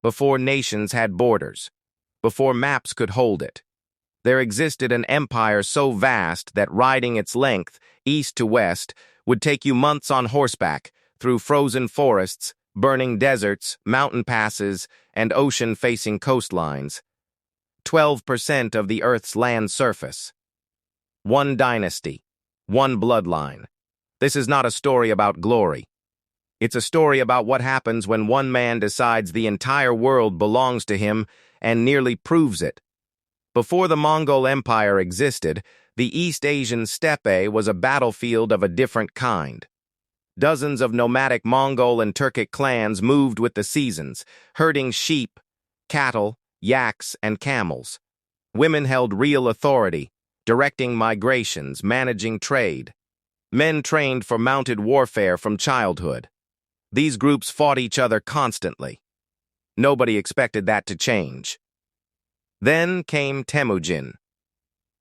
before nations had borders, before maps could hold it. There existed an empire so vast that riding its length, east to west, would take you months on horseback, through frozen forests, burning deserts, mountain passes, and ocean-facing coastlines. 12% of the Earth's land surface. One dynasty, one bloodline. This is not a story about glory. It's a story about what happens when one man decides the entire world belongs to him and nearly proves it. Before the Mongol Empire existed, the East Asian steppe was a battlefield of a different kind. Dozens of nomadic Mongol and Turkic clans moved with the seasons, herding sheep, cattle, yaks, and camels. Women held real authority, directing migrations, managing trade. Men trained for mounted warfare from childhood. These groups fought each other constantly. Nobody expected that to change. Then came Temujin.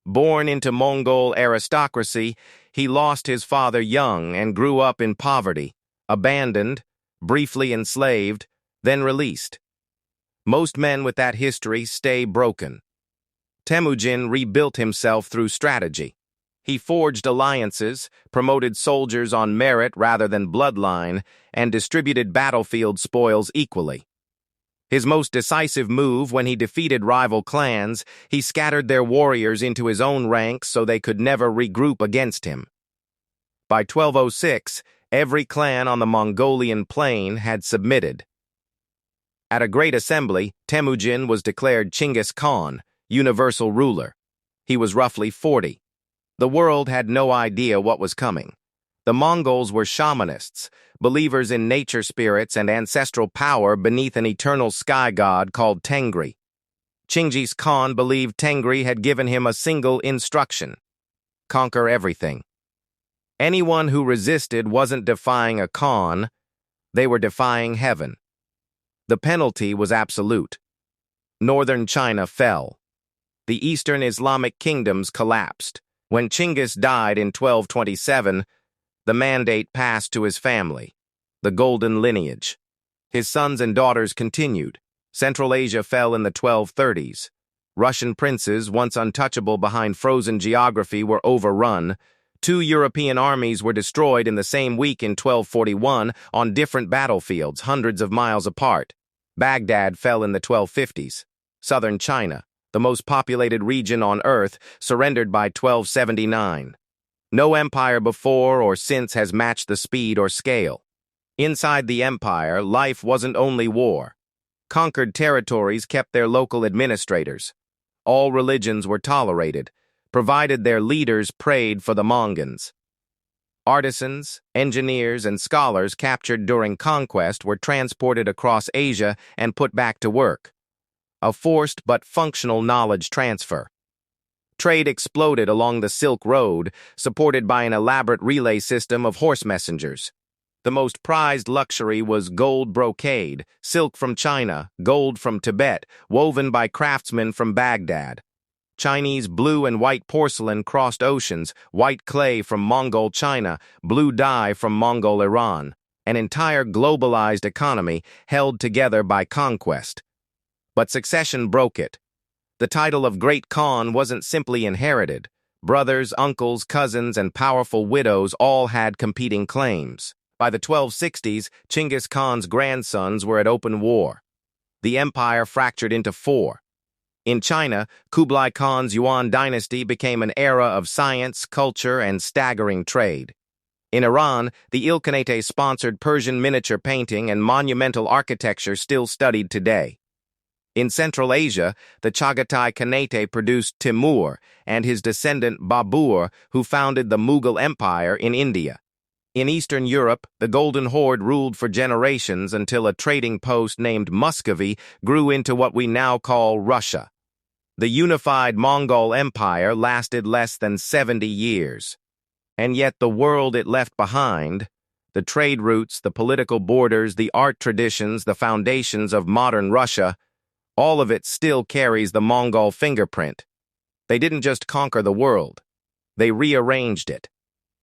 Born into Mongol aristocracy, he lost his father young and grew up in poverty, abandoned, briefly enslaved, then released. Most men with that history stay broken. Temujin rebuilt himself through strategy. He forged alliances, promoted soldiers on merit rather than bloodline, and distributed battlefield spoils equally. His most decisive move, when he defeated rival clans, he scattered their warriors into his own ranks so they could never regroup against him. By 1206, every clan on the Mongolian plain had submitted. At a great assembly, Temujin was declared Chinggis Khan, universal ruler. He was roughly 40. The world had no idea what was coming. The Mongols were shamanists, believers in nature spirits and ancestral power beneath an eternal sky god called Tengri. Chinggis Khan believed Tengri had given him a single instruction: conquer everything. Anyone who resisted wasn't defying a Khan, they were defying heaven. The penalty was absolute. Northern China fell. The Eastern Islamic kingdoms collapsed. When Chinggis died in 1227, the mandate passed to his family, the golden lineage. His sons and daughters continued. Central Asia fell in the 1230s. Russian princes, once untouchable behind frozen geography, were overrun. 2 European armies were destroyed in the same week in 1241 on different battlefields, hundreds of miles apart. Baghdad fell in the 1250s. Southern China, the most populated region on Earth, surrendered by 1279. No empire before or since has matched the speed or scale. Inside the empire, life wasn't only war. Conquered territories kept their local administrators. All religions were tolerated, provided their leaders prayed for the Mongans. Artisans, engineers, and scholars captured during conquest were transported across Asia and put back to work. A forced but functional knowledge transfer. Trade exploded along the Silk Road, supported by an elaborate relay system of horse messengers. The most prized luxury was gold brocade, silk from China, gold from Tibet, woven by craftsmen from Baghdad. Chinese blue and white porcelain crossed oceans, white clay from Mongol China, blue dye from Mongol Iran. An entire globalized economy held together by conquest. But succession broke it. The title of Great Khan wasn't simply inherited. Brothers, uncles, cousins, and powerful widows all had competing claims. By the 1260s, Chinggis Khan's grandsons were at open war. The empire fractured into 4. In China, Kublai Khan's Yuan Dynasty became an era of science, culture, and staggering trade. In Iran, the Ilkhanate sponsored Persian miniature painting and monumental architecture still studied today. In Central Asia, the Chagatai Khanate produced Timur and his descendant Babur, who founded the Mughal Empire in India. In Eastern Europe, the Golden Horde ruled for generations until a trading post named Muscovy grew into what we now call Russia. The unified Mongol Empire lasted less than 70 years. And yet the world it left behind, the trade routes, the political borders, the art traditions, the foundations of modern Russia, all of it still carries the Mongol fingerprint. They didn't just conquer the world. They rearranged it.